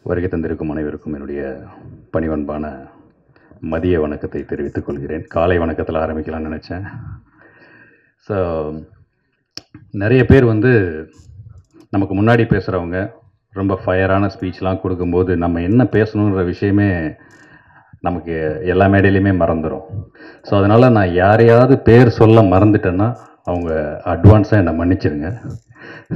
வருகை தந்திருக்கும் அனைவருக்கும் என்னுடைய பணிவன்பான மதிய வணக்கத்தை தெரிவித்துக் கொள்கிறேன். காலை வணக்கத்தில் ஆரம்பிக்கலாம்னு நினச்சேன். ஸோ நிறைய பேர் நமக்கு முன்னாடி பேசுகிறவங்க ரொம்ப ஃபயரான ஸ்பீச்லாம் கொடுக்கும்போது நம்ம என்ன பேசணுன்ற விஷயமே நமக்கு எல்லா மேடையிலையுமே மறந்துடும். ஸோ அதனால் நான் யாரையாவது பேர் சொல்ல மறந்துட்டேன்னா அவங்க அட்வான்ஸாக என்னை மன்னிச்சிருங்க.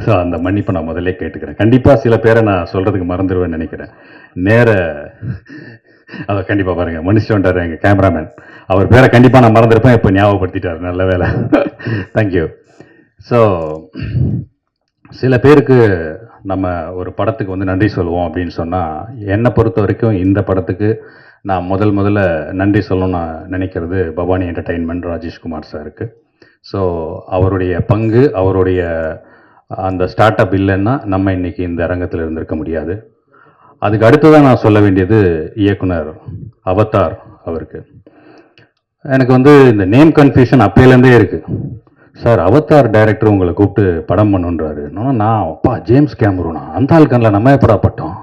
ஸோ அந்த மன்னிப்பை நான் முதல்ல கேட்டுக்கிறேன். கண்டிப்பாக சில பேரை நான் சொல்கிறதுக்கு மறந்துடுவேன்னு நினைக்கிறேன். அதை கண்டிப்பாக பாருங்கள், மன்னிச்சு வந்துட்டார் எங்கள் கேமராமேன். அவர் பேரை கண்டிப்பாக நான் மறந்துருப்பேன், இப்போ ஞாபகப்படுத்திட்டார். நல்ல வேலை, தேங்க்யூ. ஸோ சில பேருக்கு நம்ம ஒரு படத்துக்கு நன்றி சொல்லுவோம் அப்படின்னு சொன்னால், என்னை பொறுத்த வரைக்கும் இந்த படத்துக்கு நான் முதல்ல நன்றி சொல்லணும்னு நான் நினைக்கிறது பவானி என்டர்டெயின்மெண்ட், ராஜேஷ்குமார் சாருக்கு. ஸோ அவருடைய பங்கு, அவருடைய அந்த ஸ்டார்ட் அப் இல்லைன்னா நம்ம இன்றைக்கி இந்த அரங்கத்தில் இருந்திருக்க முடியாது. அதுக்கு அடுத்ததான் நான் சொல்ல வேண்டியது இயக்குனர் அவதார் அவருக்கு. எனக்கு இந்த நேம் கன்ஃபியூஷன் அப்பையிலேருந்தே இருக்குது. சார், அவதார் டைரக்டர் உங்களை கூப்பிட்டு படம் பண்ணுன்றாரு. நான் அப்பா ஜேம்ஸ் கேமரூனா, அந்த ஆளுக்கனில் நம்ம எப்படாப்பட்டோம்.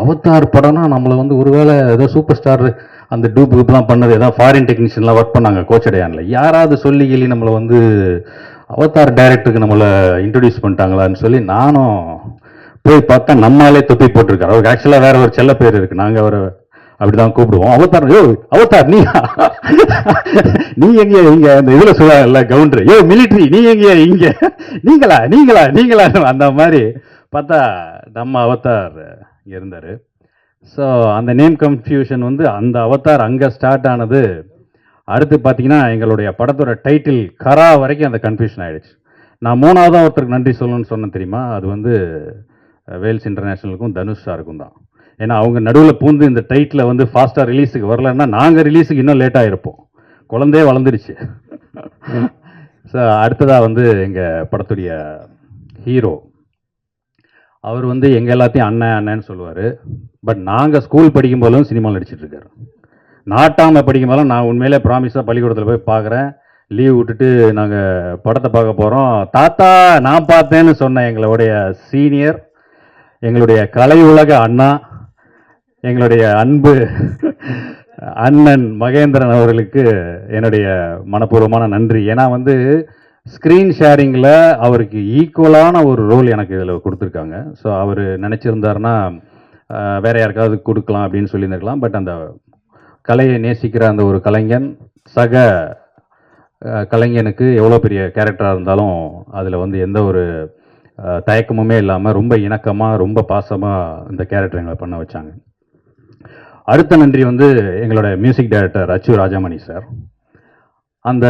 அவதார் படம்னா நம்மளை ஒருவேளை ஏதோ சூப்பர் ஸ்டார் அந்த டூப்லாம் பண்ணது, ஏதாவது ஃபாரின் டெக்னீஷியன்லாம் ஒர்க் பண்ணாங்க கோச்சடையானில், யாராவது சொல்லி கேள்வி நம்மளை அவதார் டைரக்டருக்கு நம்மளை இன்ட்ரடியூஸ் பண்ணிட்டாங்களான்னு சொல்லி நானும் போய் பார்த்தா நம்மளாலே தொப்பி போட்டிருக்காரு. அவருக்கு ஆக்சுவலாக வேற ஒரு செல்ல பேர் இருக்குது, நாங்கள் அவரை அப்படிதான் கூப்பிடுவோம். அவதார், யோ அவதார் நீ எங்க இங்க அந்த இதுல சொல்ல கவுண்டர், யோ மிலிட்ரி நீ எங்க இங்க, நீங்களா அந்த மாதிரி பார்த்தா நம்ம அவதார் இருந்தார். ஸோ அந்த நேம் கன்ஃபியூஷன் அந்த அவதார் அங்கே ஸ்டார்ட் ஆனது. அடுத்து பார்த்தீங்கன்னா எங்களுடைய படத்தோட டைட்டில் கரா வரைக்கும் அந்த கன்ஃபியூஷன் ஆகிடுச்சு. நான் மூணாவதாக ஒருத்தருக்கு நன்றி சொல்லணும்னு சொன்னேன் தெரியுமா, அது வேல்ஸ் இன்டர்நேஷ்னலுக்கும் தனுஷ் சாருக்கும் தான். ஏன்னா அவங்க நடுவில் பூந்து இந்த டைட்டில் ஃபாஸ்ட்டாக ரிலீஸுக்கு வரலன்னா நாங்கள் ரிலீஸுக்கு இன்னும் லேட்டாக இருப்போம். குழந்தையே வளர்ந்துருச்சு. ஸோ அடுத்ததாக எங்கள் படத்துடைய ஹீரோ, அவர் எங்கள் எல்லாத்தையும் அண்ணன்னு சொல்லுவார். பட் நாங்கள் ஸ்கூல் படிக்கும் போதும் சினிமாவில் நடிச்சிட்ருக்காரு. நாட்டாமல் படிக்கும் போதெல்லாம் நான் உண்மையிலே ப்ராமிஸாக பள்ளிக்கூடத்தில் போய் பார்க்குறேன், லீவ் விட்டுட்டு நாங்கள் படத்தை பார்க்க போகிறோம், தாத்தா நான் பார்த்தேன்னு சொன்ன எங்களுடைய சீனியர், எங்களுடைய கலை உலக அண்ணா, எங்களுடைய அன்பு அண்ணன் மகேந்திரன் அவர்களுக்கு என்னுடைய மனப்பூர்வமான நன்றி. ஏன்னா ஸ்க்ரீன் ஷேரிங்கில் அவருக்கு ஈக்குவலான ஒரு ரோல் எனக்கு இதில் கொடுத்துருக்காங்க. ஸோ அவர் நினச்சிருந்தாருன்னா வேறு யாருக்காவது கொடுக்கலாம் அப்படின்னு சொல்லியிருந்திருக்கலாம். பட் அந்த கலையை நேசிக்கிற அந்த ஒரு கலைஞன் சக கலைஞனுக்கு எவ்வளோ பெரிய கேரக்டராக இருந்தாலும் அதில் எந்த ஒரு தயக்கமுமே இல்லாமல் ரொம்ப இணக்கமாக ரொம்ப பாசமாக இந்த கேரக்டர் எங்களை பண்ண வச்சாங்க. அடுத்த நன்றி எங்களோட மியூசிக் டைரக்டர் அச்சு ராஜாமணி சார். அந்த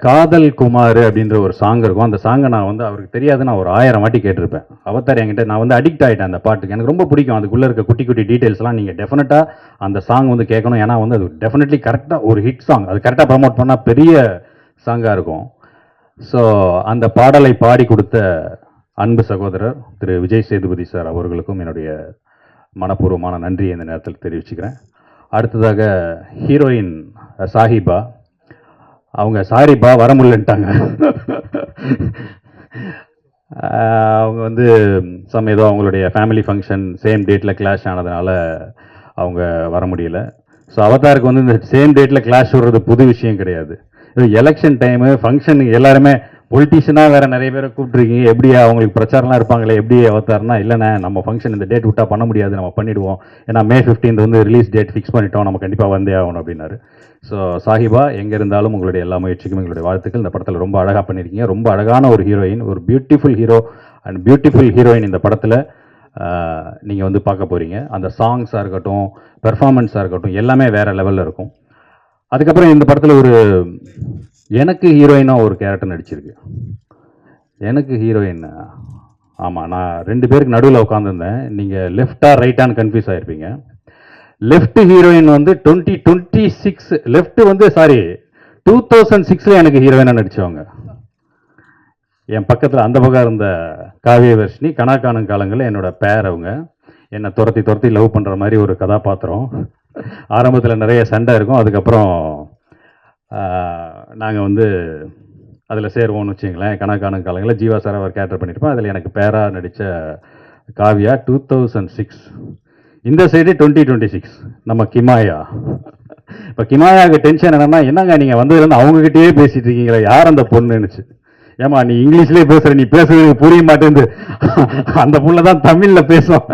காதல் குமார் அப்படின்ற ஒரு சாங் இருக்கும். அந்த சாங்கை நான் அவருக்கு தெரியாது, நான் ஒரு 1000 வாட்டி கேட்டிருப்பேன். அவதார் என்கிட்ட நான் அடிக்ட் ஆகிட்டேன் அந்த பாட்டுக்கு. எனக்கு ரொம்ப பிடிக்கும் அதுக்குள்ளே இருக்க குட்டி குட்டி டீட்டெயில்ஸ்லாம். நீங்கள் டெஃபினட்டாக அந்த சாங் கேட்கணும். ஏன்னா அது டெஃபினெட்லி கரெக்டாக ஒரு ஹிட் சாங், அது கரெக்டாக ப்ரமோட் பண்ணால் பெரிய சாங்காக இருக்கும். ஸோ அந்த பாடலை பாடி கொடுத்த அன்பு சகோதரர் திரு விஜய் சேதுபதி சார் அவர்களுக்கும் என்னுடைய மனப்பூர்வமான நன்றியை இந்த நேரத்தில் தெரிவிச்சுக்கிறேன். அடுத்ததாக ஹீரோயின் சாஹிபா, அவங்க சாரிப்பா வர முடியலன்ட்டாங்க. அவங்க ஏதோ அவங்களுடைய ஃபேமிலி ஃபங்க்ஷன் சேம் டேட்டில் கிளாஷ் ஆனதுனால அவங்க வர முடியல. ஸோ அவதாருக்கு இந்த சேம் டேட்டில் கிளாஷ் விடுறது புது விஷயம் கிடையாது. இது எலெக்ஷன் டைமு ஃபங்க்ஷன், எல்லாருமே பொலிட்டீஷியனாக வேறு நிறைய பேரை கூப்பிட்ருக்கீங்க, எப்படி அவங்களுக்கு பிரச்சாரம்லாம் இருப்பாங்களே, எப்படி அவதார்னா இல்லைண்ணே நம்ம ஃபங்க்ஷன் இந்த டேட் விட்டால் பண்ண முடியாது, நம்ம பண்ணிவிடுவோம், ஏன்னா May 15 ரிலீஸ் டேட் ஃபிக்ஸ் பண்ணிட்டோம், நம்ம கண்டிப்பாக வந்தே ஆகணும் அப்படின்னாரு. ஸோ சாஹிபா, எங்கே இருந்தாலும் உங்களுடைய எல்லா முயற்சிக்கும் எங்களுடைய வாழ்த்துக்கள். இந்த படத்தில் ரொம்ப அழகாக பண்ணியிருக்கீங்க. ரொம்ப அழகான ஒரு ஹீரோயின், ஒரு beautiful hero and beautiful heroine இந்த படத்தில் நீங்கள் பார்க்க போகிறீங்க. அந்த சாங்ஸாக இருக்கட்டும், பெர்ஃபார்மன்ஸாக இருக்கட்டும், எல்லாமே வேறு லெவலில் இருக்கும். அதுக்கப்புறம் இந்த படத்தில் எனக்கு ஹீரோயினாக ஒரு கேரக்டர் நடிச்சிருக்கு. எனக்கு ஹீரோயின், ஆமாம், நான் 2 பேருக்கு நடுவில் உட்காந்துருந்தேன். நீங்கள் லெஃப்டாக ரைட்டான்னு கன்ஃபியூஸ் ஆகிருப்பீங்க. லெஃப்ட் ஹீரோயின் 2026 லெஃப்ட் 2006 எனக்கு ஹீரோயினாக நடித்தவங்க. என் பக்கத்தில் அந்த பக்கம் இருந்த காவியவர்ஷினி, கணக்கான காலங்களில் என்னோட பேர். அவங்க என்னை துரத்தி லவ் பண்ணுற மாதிரி ஒரு கதாபாத்திரம். ஆரம்பத்தில் நிறைய சண்டை இருக்கும், அதுக்கப்புறம் நாங்கள் அதில் சேருவோம்னு வச்சுங்களேன். கணக்கான காலங்களில் ஜீவா சார் அவர் கேரக்டர் பண்ணியிருப்பேன். அதில் எனக்கு பேராக நடித்த காவியா 2006. இந்த சைடு 2026 நம்ம கிமாயா. இப்போ கிமாயாவுக்கு டென்ஷன் என்னங்க நீங்கள் வந்ததுலேருந்து அவங்ககிட்டயே பேசிட்டு இருக்கீங்களா, யார் அந்த பொண்ணுன்னுச்சு. ஏமா நீ இங்கிலீஷ்லேயே பேசுகிற, நீ பேசுறது புரிய மாட்டேங்குது. அந்த புள்ள தான் தமிழில் பேசும்,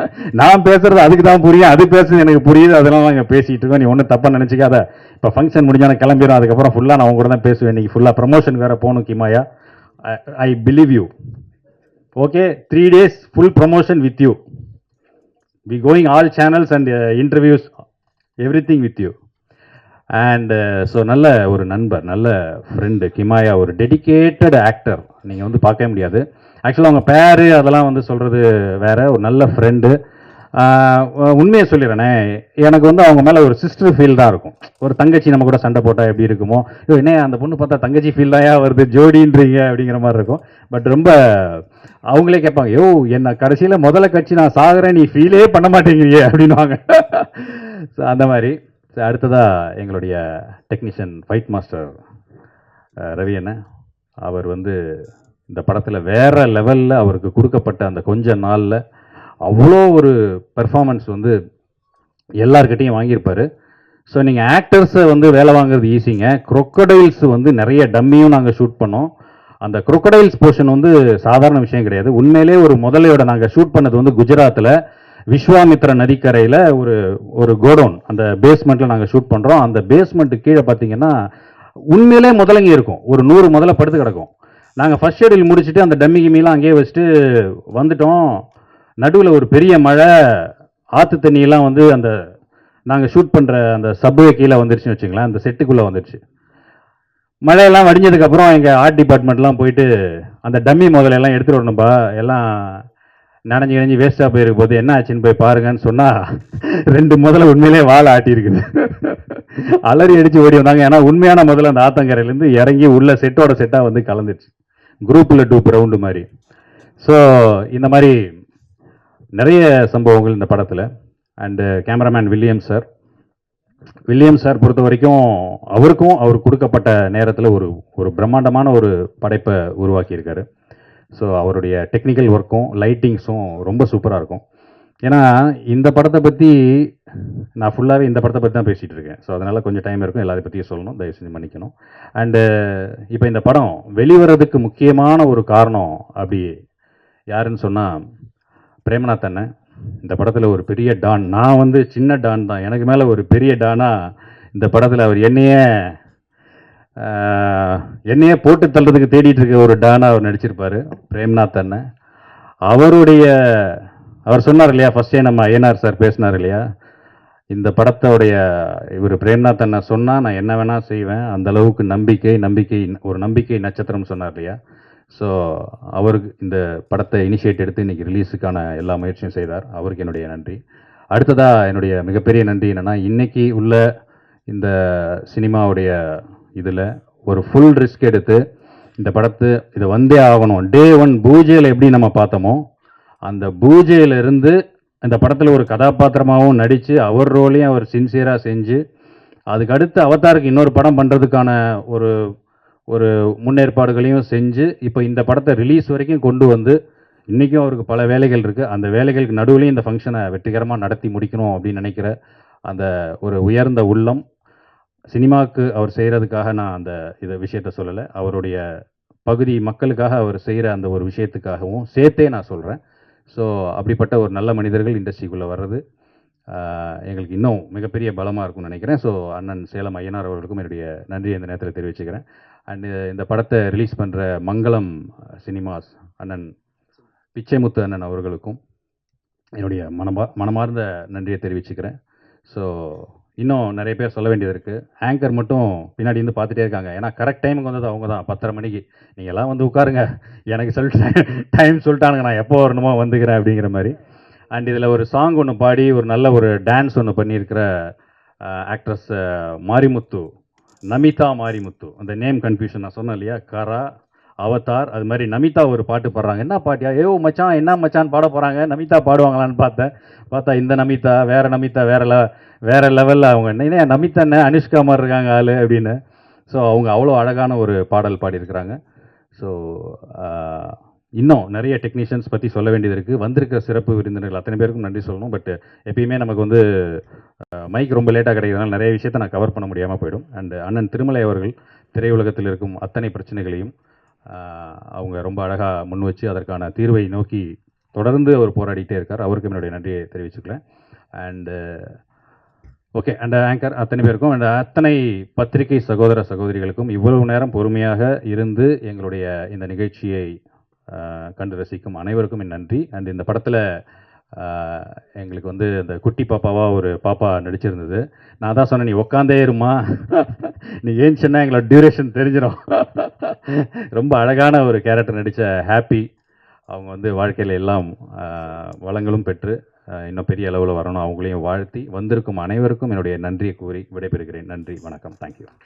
நான் பேசுறது அதுக்கு தான் புரியும், அது பேசுறது எனக்கு புரியுது, அதெல்லாம் நாங்கள் பேசிகிட்டு இருக்கோம், நீ ஒன்றும் தப்பாக நினச்சிக்காத. இப்போ ஃபங்க்ஷன் முடிஞ்சாலும் கிளம்பிடும், அதுக்கப்புறம் ஃபுல்லாக நான் அவங்க கூட தான் பேசுவேன். இன்றைக்கி ஃபுல்லாக ப்ரமோஷன் வேறு போகணும் Kimaya. I believe you. Okay, 3 days full promotion with you. We going all channels and interviews, everything with you. And so நல்ல ஒரு நண்பர், நல்ல ஃப்ரெண்டு கிமாயா, ஒரு டெடிக்கேட்டட் ஆக்டர். நீங்கள் வந்து பார்க்கவே முடியாது. ஆக்சுவலாக அவங்க பேர் அதெல்லாம் வந்து சொல்கிறது வேறு, ஒரு நல்ல ஃப்ரெண்டு. உண்மையை சொல்லிடுறேனே, எனக்கு வந்து அவங்க மேலே ஒரு சிஸ்டர் ஃபீல் தான் இருக்கும். ஒரு தங்கச்சி நம்ம கூட சண்டை போட்டால் எப்படி இருக்குமோ, என்ன அந்த பொண்ணு பார்த்தா தங்கச்சி ஃபீல் தான் வருது, ஜோடின்றீங்க அப்படிங்கிற மாதிரி இருக்கும். பட் ரொம்ப அவங்களே கேட்பாங்க, யோ என்ன கடைசியில் முதல்ல கட்சி நான் சாகுறேன், நீ ஃபீலே பண்ண மாட்டேங்கிறீங்க அப்படின்வாங்க. ஸோ அந்த மாதிரி. அடுத்ததாக எங்களுடைய டெக்னீஷியன் ஃபைட் மாஸ்டர் ரவி அண்ணன். அவர் வந்து இந்த படத்தில் வேறு லெவலில் அவருக்கு கொடுக்கப்பட்ட அந்த கொஞ்ச நாளில் அவ்வளோ ஒரு பெர்ஃபார்மன்ஸ் வந்து எல்லார்கிட்டையும் வாங்கியிருப்பார். ஸோ நீங்கள் ஆக்டர்ஸை வந்து வேலை வாங்குறது ஈஸிங்க. குரொக்கடைல்ஸ் வந்து நிறைய டம்மியும் நாங்கள் ஷூட் பண்ணோம். அந்த குரொக்கடைல்ஸ் போர்ஷன் வந்து சாதாரண விஷயம் கிடையாது. உண்மையிலே ஒரு முதலையோட நாங்கள் ஷூட் பண்ணது வந்து குஜராத்தில் விஸ்வாமித்ரா நதிக்கரையில் ஒரு கோடவுன், அந்த பேஸ்மெண்ட்டில் நாங்கள் ஷூட் பண்ணுறோம். அந்த பேஸ்மெண்ட்டு கீழே பார்த்தீங்கன்னா உண்மையிலே முதலைங்க இருக்கும், ஒரு 100 முதல்ல படுத்து கிடக்கும். நாங்கள் ஃபர்ஸ்ட் ஷெடியூல் முடிச்சுட்டு அந்த டம்மி கிம்மிலாம் அங்கேயே வச்சுட்டு வந்துட்டோம். நடுவில் ஒரு பெரிய மழை, ஆற்று தண்ணியெல்லாம் வந்து அந்த நாங்கள் ஷூட் பண்ணுற அந்த சப்வே கீழே வந்துருச்சுன்னு வச்சுங்களேன், அந்த செட்டுக்குள்ளே வந்துருச்சு. மழையெல்லாம் வடிஞ்சதுக்கப்புறம் எங்கள் ஆர்ட் டிபார்ட்மெண்ட்லாம் போயிட்டு அந்த டம்மி முதலையெல்லாம் எடுத்துகிட்டு வரணும்பா, எல்லாம் நனைஞ்சு வேஸ்ட்டாக போயிருக்க போது என்ன ஆச்சுன்னு போய் பாருங்கன்னு சொன்னால் 2 முதல்ல உண்மையிலே வாழை ஆட்டியிருக்குது. அலறி அடித்து ஓடி வந்தாங்க. ஏன்னா உண்மையான முதல்ல அந்த ஆத்தங்கரையிலேருந்து இறங்கி உள்ள செட்டோட செட்டாக வந்து கலந்துருச்சு, குரூப்பில் 2 ரவுண்டு மாதிரி. ஸோ இந்த மாதிரி நிறைய சம்பவங்கள் இந்த படத்தில். அண்டு கேமராமேன் வில்லியம் சார் பொறுத்த வரைக்கும் அவருக்கும் அவர் கொடுக்கப்பட்ட நேரத்தில் ஒரு பிரம்மாண்டமான ஒரு படைப்பை உருவாக்கியிருக்காரு. ஸோ அவருடைய டெக்னிக்கல் ஒர்க்கும் லைட்டிங்ஸும் ரொம்ப சூப்பராக இருக்கும். ஏன்னா இந்த படத்தை பற்றி நான் ஃபுல்லாகவே இந்த படத்தை பற்றி தான் பேசிகிட்டு இருக்கேன். ஸோ அதனால் கொஞ்சம் டைம் இருக்கும், எல்லாத்தையும் பற்றியும் சொல்லணும், தயவு செஞ்சு மன்னிக்கணும். அண்டு இப்போ இந்த படம் வெளிவரதுக்கு முக்கியமான ஒரு காரணம் அப்படி யாருன்னு சொன்னால் பிரேமநாத் அண்ணன். இந்த படத்தில் ஒரு பெரிய டான், நான் வந்து சின்ன டான் தான், எனக்கு மேலே ஒரு பெரிய டானாக இந்த படத்தில் அவர் என்னையே போட்டு தள்ளுறதுக்கு தேடிட்டு இருக்க ஒரு டானா அவர் நடிச்சிருப்பார், பிரேம்நாத் அண்ணன். அவர் சொன்னார் இல்லையா, ஃபஸ்ட்டே நம்ம ஐயனார் சார் பேசினார் இல்லையா, இந்த படத்தோடைய இவர் பிரேம்நாத் அண்ணன் சொன்னால் நான் என்ன வேணால் செய்வேன், அந்த அளவுக்கு நம்பிக்கை நட்சத்திரம் சொன்னார் இல்லையா. ஸோ அவருக்கு இந்த படத்தை இனிஷியேட் எடுத்து இன்றைக்கி ரிலீஸுக்கான எல்லா முயற்சியும் செய்தார். அவருக்கு என்னுடைய நன்றி. அடுத்ததாக என்னுடைய மிகப்பெரிய நன்றி என்னென்னா, இன்றைக்கி உள்ள இந்த சினிமாவுடைய இதில் ஒரு ஃபுல் ரிஸ்க் எடுத்து இந்த படத்தை இதை வந்தே ஆகணும், டே 1 பூஜையில் எப்படி நம்ம பார்த்தோமோ அந்த பூஜையிலிருந்து இந்த படத்தில் ஒரு கதாபாத்திரமாகவும் நடித்து அவர் ரோலையும் அவர் சின்சியராக செஞ்சு, அதுக்கு அடுத்து அவதாருக்கு இன்னொரு படம் பண்ணுறதுக்கான ஒரு முன்னேற்பாடுகளையும் செஞ்சு இப்போ இந்த படத்தை ரிலீஸ் வரைக்கும் கொண்டு வந்து இன்றைக்கும் அவருக்கு பல வேலைகள் இருக்குது. அந்த வேலைகளுக்கு நடுவுலையும் இந்த ஃபங்க்ஷனை வெற்றிகரமாக நடத்தி முடிக்கணும் அப்படின்னு நினைக்கிற அந்த ஒரு உயர்ந்த உள்ளம், சினிமாவுக்கு அவர் செய்கிறதுக்காக நான் அந்த விஷயத்த சொல்லலை, அவருடைய பகுதி மக்களுக்காக அவர் செய்கிற அந்த ஒரு விஷயத்துக்காகவும் சேர்த்தே நான் சொல்கிறேன். ஸோ அப்படிப்பட்ட ஒரு நல்ல மனிதர்கள் இண்டஸ்ட்ரிக்குள்ளே வர்றது எங்களுக்கு இன்னும் மிகப்பெரிய பலமாக இருக்கும்னு நினைக்கிறேன். ஸோ அண்ணன் சேலம் ஐயனார் அவர்களுக்கும் என்னுடைய நன்றியை இந்த நேரத்தில் தெரிவிச்சுக்கிறேன். அண்டு இந்த படத்தை ரிலீஸ் பண்ணுற மங்களம் சினிமாஸ் அண்ணன் பிச்சைமுத்து அண்ணன் அவர்களுக்கும் என்னுடைய மனமார்ந்த நன்றியை தெரிவிச்சுக்கிறேன். ஸோ இன்னும் நிறைய பேர் சொல்ல வேண்டியது இருக்குது. ஆங்கர் மட்டும் பின்னாடி வந்து பார்த்துட்டே இருக்காங்க. ஏன்னா கரெக்ட் டைமுக்கு வந்தது அவங்க தான், 10:30 மணிக்கு. நீங்கள் எல்லாம் வந்து உட்காருங்க, எனக்கு டைம் சொல்லிட்டானுங்க, நான் எப்போ வரணுமோ வந்துக்கிறேன் அப்படிங்கிற மாதிரி. அண்ட் இதில் ஒரு சாங் ஒன்று பாடி ஒரு நல்ல ஒரு டான்ஸ் ஒன்று பண்ணியிருக்கிற ஆக்ட்ரஸ் மாரிமுத்து, நமிதா மாரிமுத்து. அந்த நேம் கன்ஃபியூஷன் நான் சொன்னேன் இல்லையா, கரா அவதார், அது மாதிரி நமிதா ஒரு பாட்டு பாடுறாங்க. என்ன பாட்டியா, மச்சான் என்ன மச்சான் பாட போகிறாங்க, நமிதா பாடுவாங்களான்னு பார்த்தா இந்த நமிதா வேறு லெவலில் அவங்க என்ன நமிதா என்ன அனுஷ்கா மாதிரி இருக்காங்க ஆள் அப்படின்னு. ஸோ அவங்க அவ்வளோ அழகான ஒரு பாடல் பாடியிருக்கிறாங்க. ஸோ இன்னும் நிறைய டெக்னீஷியன்ஸ் பற்றி சொல்ல வேண்டியது இருக்குது. வந்திருக்கிற சிறப்பு விருந்தினர்கள் அத்தனை பேருக்கும் நன்றி சொல்லணும். பட் எப்பயுமே நமக்கு வந்து மைக் ரொம்ப லேட்டாக கிடைக்கிறதுனால நிறைய விஷயத்தை நான் கவர் பண்ண முடியாமல் போயிடும். அண்ட் அண்ணன் திருமலை அவர்கள் திரையுலகத்தில் இருக்கும் அத்தனை பிரச்சனைகளையும் அவங்க ரொம்ப அழகாக முன் வச்சு அதற்கான தீர்வை நோக்கி தொடர்ந்து அவர் போராடிட்டே இருக்கார். அவருக்கு என்னுடைய நன்றியை தெரிவிச்சுக்கிறேன். அண்டு ஓகே, அண்ட் ஆங்கர் அத்தனை பேருக்கும் அண்ட் அத்தனை பத்திரிகை சகோதர சகோதரிகளுக்கும் இவ்வளவு நேரம் பொறுமையாக இருந்து எங்களுடைய இந்த நிகழ்ச்சியை கண்டு ரசிக்கும் அனைவருக்கும் என் நன்றி. அண்ட் இந்த படத்தில் எங்களுக்கு வந்து இந்த குட்டி பாப்பாவாக ஒரு பாப்பா நடிச்சிருந்தது. நான் தான் சொன்னேன், நீ உக்காந்தே இருமா, நீ ஏன் சொன்னால் எங்களோட டியூரேஷன் தெரிஞ்சிடும். ரொம்ப அழகான ஒரு கேரக்டர் நடித்த ஹாப்பி அவங்க வந்து வாழ்க்கையில் எல்லாம் வளங்களும் பெற்று இன்னும் பெரிய அளவில் வரணும். அவங்களையும் வாழ்த்தி வந்திருக்கும் அனைவருக்கும் என்னுடைய நன்றியை கூறி விடைபெறுகிறேன். நன்றி, வணக்கம், தேங்க்யூ.